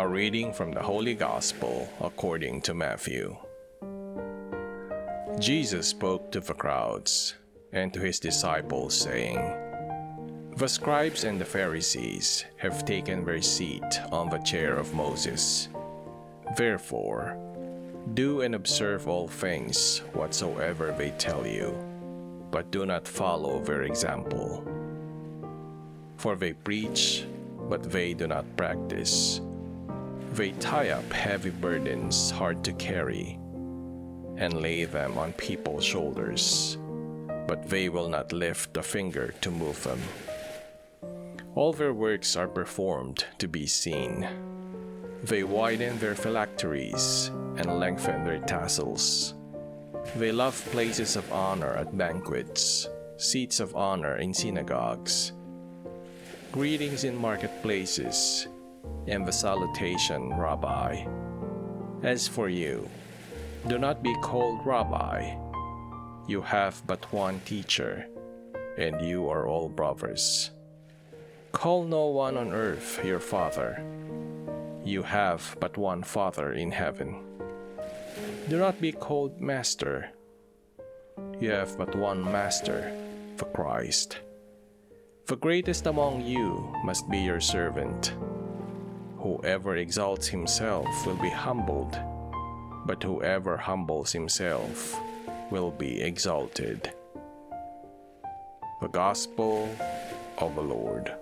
reading from the Holy Gospel according to Matthew. Jesus spoke to the crowds and to his disciples, saying, "The scribes and the Pharisees have taken their seat on the chair of Moses. Therefore, do and observe all things whatsoever they tell you, but do not follow their example. For they preach, but they do not practice. They tie up heavy burdens hard to carry and lay them on people's shoulders, but they will not lift a finger to move them. All their works are performed to be seen. They widen their phylacteries and lengthen their tassels. They love places of honor at banquets, seats of honor in synagogues, greetings in marketplaces, and the salutation, Rabbi. As for you, do not be called Rabbi. You have but one teacher, and you are all brothers. Call no one on earth your father. You have but one Father in heaven. Do not be called Master. You have but one Master, the Christ. The greatest among you must be your servant. Whoever exalts himself will be humbled, but whoever humbles himself will be exalted." The Gospel of the Lord.